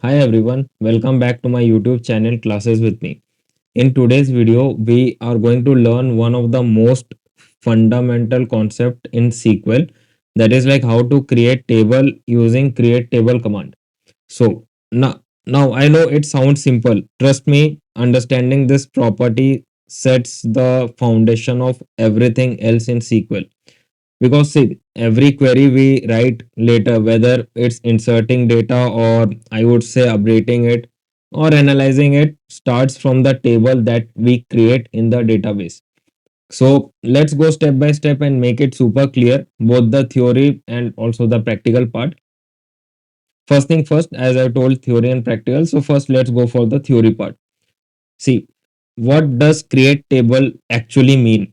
Hi everyone, welcome back to my YouTube channel Classes with me. In today's video, we are going to learn one of the most fundamental concept in SQL, that is like how to create table using create table command. So now I know it sounds simple. Trust me, understanding this property sets the foundation of everything else in SQL. Because see, every query we write later, whether it's inserting data or I would say updating it or analyzing it, starts from the table that we create in the database. So let's go step by step and make it super clear, both the theory and also the practical part. First thing first, as I told, theory and practical. So first let's go for the theory part. See, what does create table actually mean?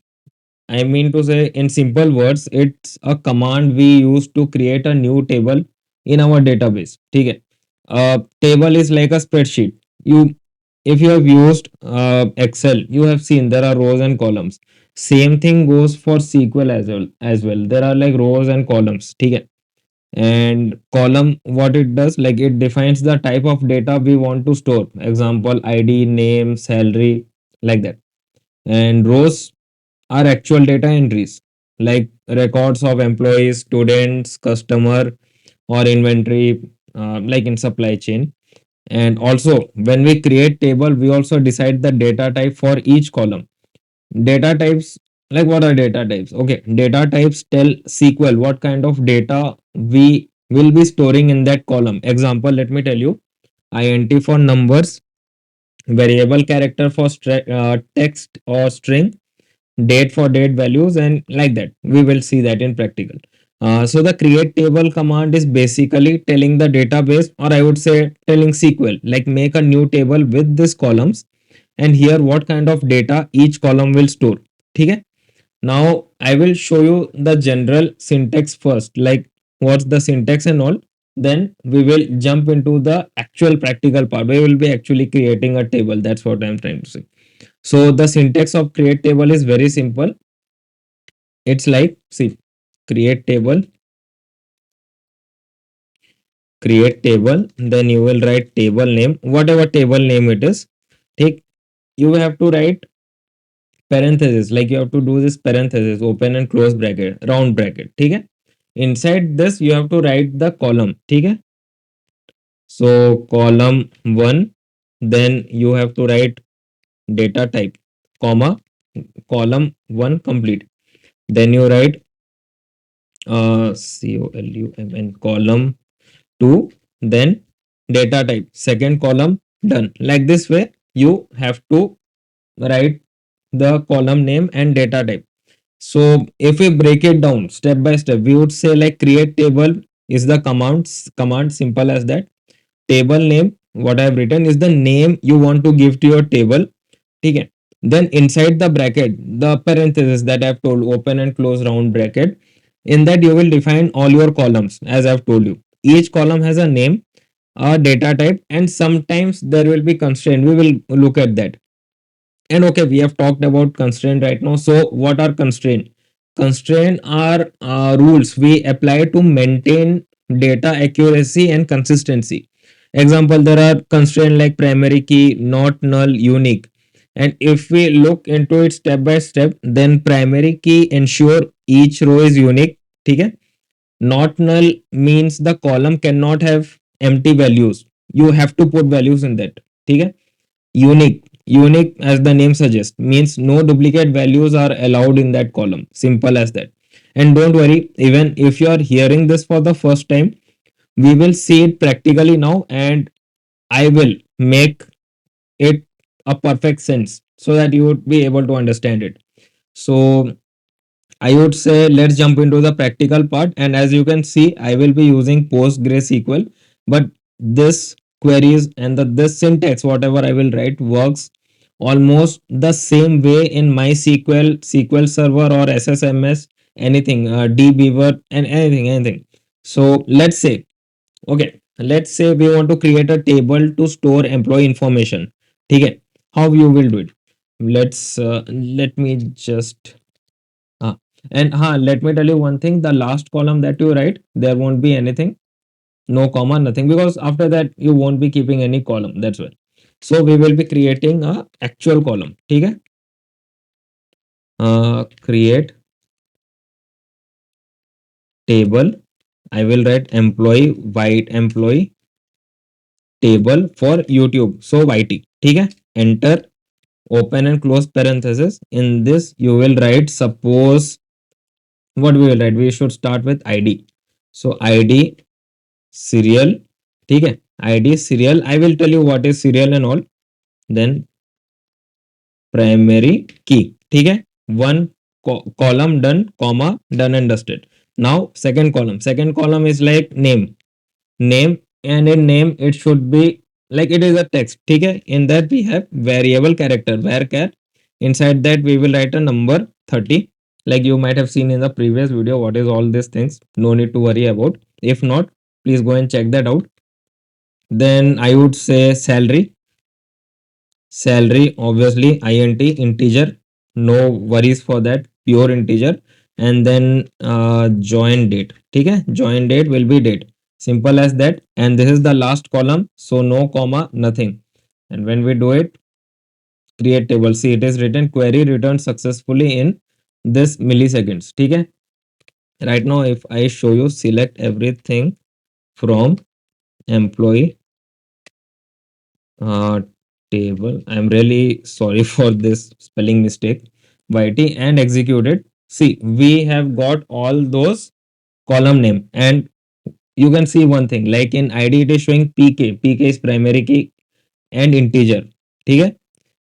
I mean to say, in simple words, it's a command we use to create a new table in our database. Okay. A table is like a spreadsheet. If you have used Excel, you have seen there are rows and columns. Same thing goes for SQL as well. There are like rows and columns. Okay. And column, what it does, like it defines the type of data we want to store. Example, ID, name, salary, like that. And rows are actual data entries like records of employees, students, customer, or inventory, like in supply chain. And also, when we create table, we also decide the data type for each column. Data types, like what are data types? Okay, data types tell SQL what kind of data we will be storing in that column. Example, let me tell you: int for numbers, variable character for text or string, date for date values, and like that we will see that in practical. So the create table command is basically telling the database, or I would say telling SQL, like make a new table with these columns and here what kind of data each column will store. Okay. Now I will show you the general syntax first, like what's the syntax and all. Then we will jump into the actual practical part. We will be actually creating a table. That's what I'm trying to say. So the syntax of create table is very simple. It's like, see, create table, then you will write table name, whatever table name it is. Take, you have to write parenthesis, like you have to do this parenthesis, open and close bracket, round bracket. Okay. Inside this, you have to write the column. Okay. So column one, then you have to write data type, comma, column one complete. Then you write column 2, then data type, second column, done. Like this way you have to write the column name and data type. So if we break it down step by step, we would say like create table is the command, simple as that. Table name, what I have written is the name you want to give to your table. Okay. Then inside the bracket, the parenthesis that I've told, open and close round bracket, in that you will define all your columns as I've told you. Each column has a name, a data type, and sometimes there will be constraint. We will look at that. And okay, we have talked about constraint right now. So what are constraint? Constraint are rules we apply to maintain data accuracy and consistency. Example, there are constraint like primary key, not null, unique. And if we look into it step by step, then primary key ensure each row is unique. Okay. Not null means the column cannot have empty values. You have to put values in that. Okay. Unique, as the name suggests, means no duplicate values are allowed in that column. Simple as that. And don't worry, even if you are hearing this for the first time, we will see it practically now, and I will make it a perfect sense so that you would be able to understand it. So I would say let's jump into the practical part. And as you can see, I will be using PostgreSQL, but this queries and this syntax, whatever I will write, works almost the same way in MySQL, SQL Server, or SSMS, anything, dbeaver, and anything. So let's say we want to create a table to store employee information. Okay, how you will do it? Let me just Ah, and let me tell you one thing. The last column that you write, there won't be anything. no comma, nothing, because after that you won't be keeping any column, that's why. So we will be creating a actual column. Okay. Create table. I will write employee white employee table for YouTube, so YT. Okay. Enter, open and close parenthesis. In this you will write, suppose, what we will write, we should start with ID. So ID serial. Okay. ID serial, I will tell you what is serial and all. Then primary key. ठीक है. One column done, comma, done and dusted. Now second column is like name, and in name it should be like it is a text. ठीक है. In that we have variable character varchar. Inside that we will write a number 30, like you might have seen in the previous video what is all these things, no need to worry about. If not, please go and check that out. Then I would say salary, obviously int integer, no worries for that, pure integer. And then join date. ठीक है. Join date will be date, simple as that. And this is the last column, so no comma, nothing. And when we do it, create table, see it is written query returned successfully in this milliseconds. ठीक है. Right now if I show you, select everything from employee uh, table. I'm really sorry for this spelling mistake. YT and execute it. See, we have got all those column name, and you can see one thing, like in ID it is showing PK. PK is primary key and integer. Okay,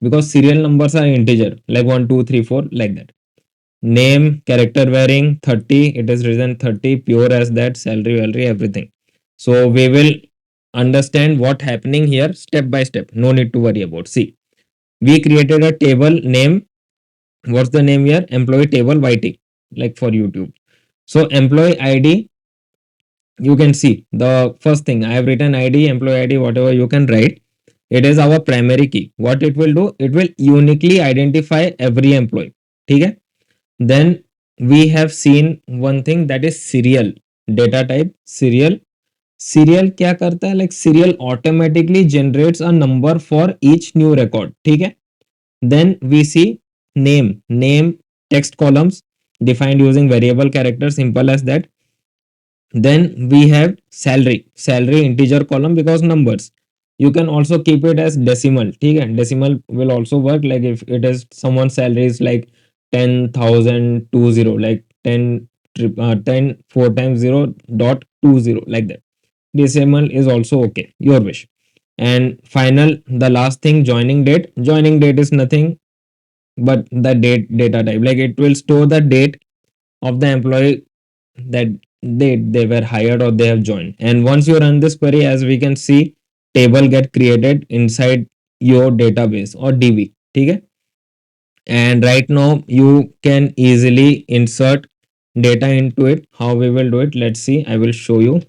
because serial numbers are integer, like 1 2 3 4, like that. Name character varying 30, it is written 30 pure as that. Salary everything. So we will understand what happening here step by step, no need to worry about. See, we created a table name. What's the name here? Employee table YT, like for YouTube. So employee ID, you can see the first thing I have written, ID employee ID, whatever you can write, it is our primary key. What it will do, it will uniquely identify every employee. Okay. Then we have seen one thing, that is serial. Data type serial. Serial क्या करता है, like serial automatically generates a number for each new record. ठीक है. Then we see name text columns defined using variable character, simple as that. Then we have salary integer column, because numbers. You can also keep it as decimal. ठीक है. Decimal will also work, like if it is someone's salary is like 10,020, like 10 4 times 0 dot 20, like that. Decimal is also okay, your wish. And final, the last thing, joining date is nothing but the data type, like it will store the date of the employee, that they were hired or they have joined. And once you run this query, as we can see, table get created inside your database or DB. Okay. And right now you can easily insert data into it. How we will do it, let's see, I will show you.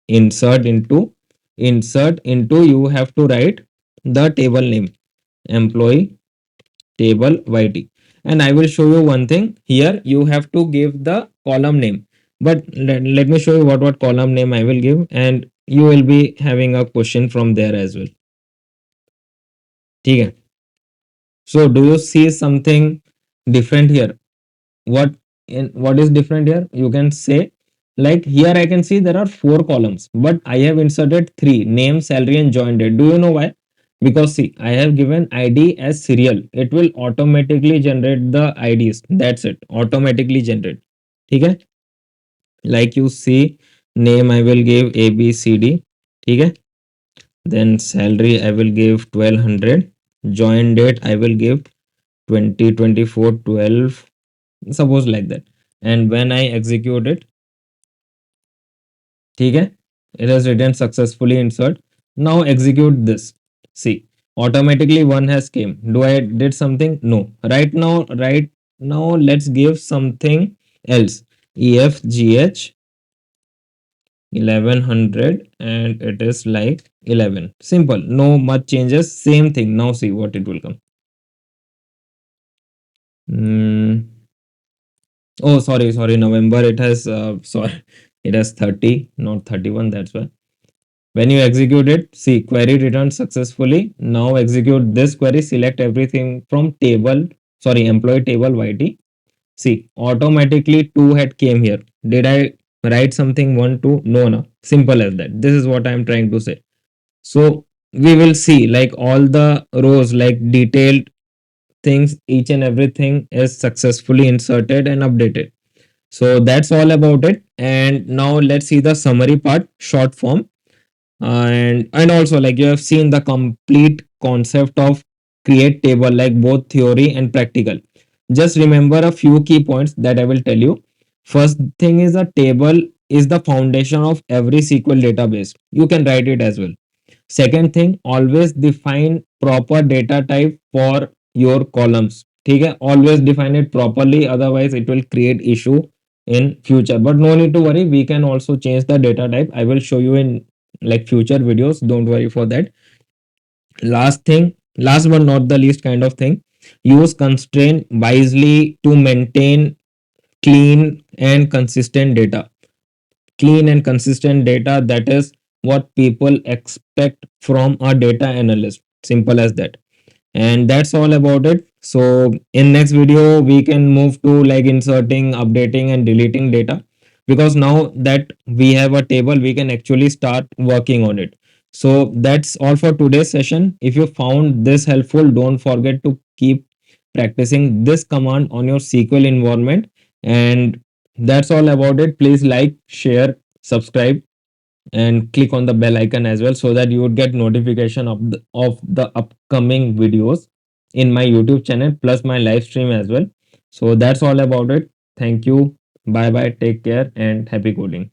Insert into you have to write the table name, employee table YT. And I will show you one thing here, you have to give the column name. But let me show you what column name I will give, and you will be having a question from there as well. ठीक है. So do you see something different here? What is different here, you can say, like here I can see there are 4 columns, but I have inserted 3: name, salary and join date. Do you know why? Because see, I have given ID as serial, it will automatically generate the IDs, that's it, automatically generate. Okay. Like you see, name I will give ABCD. Okay. Then salary I will give 1200. Join date I will give 2024 12, suppose, like that. And when I execute it, ठीक है, it has written successfully insert. Now execute this. See, automatically one has came. Do I did something? No. Right now let's give something else. EFGH 1100, and it is like 11. Simple, no much changes, same thing. Now see what it will come. Oh, sorry, November, it has sorry, It has 30, not 31. That's why. When you execute it, see query returned successfully. Now execute this query, select everything from table, sorry, employee table YT. See, automatically two had came here. Did I write something one, two? No, no. Simple as that. This is what I am trying to say. So we will see like all the rows, like detailed things, each and everything is successfully inserted and updated. So that's all about it. And now let's see the summary part, short form. And also like you have seen the complete concept of create table, like both theory and practical. Just remember a few key points that I will tell you. First thing is, a table is the foundation of every SQL database. You can write it as well. Second thing, always define proper data type for your columns. ठीक है, always define it properly, otherwise it will create issue in future. But no need to worry, we can also change the data type. I will show you in like future videos, don't worry for that. Last thing, last but not the least kind of thing, use constraint wisely to maintain clean and consistent data. Clean and consistent data, that is what people expect from a data analyst. Simple as that. And that's all about it. So in next video we can move to like inserting, updating and deleting data, because now that we have a table we can actually start working on it. So that's all for today's session. If you found this helpful, don't forget to keep practicing this command on your SQL environment. And that's all about it. Please like, share, subscribe and click on the bell icon as well, so that you would get notification of the upcoming videos in my YouTube channel plus my live stream as well. So that's all about it. Thank you. Bye bye. Take care and happy coding.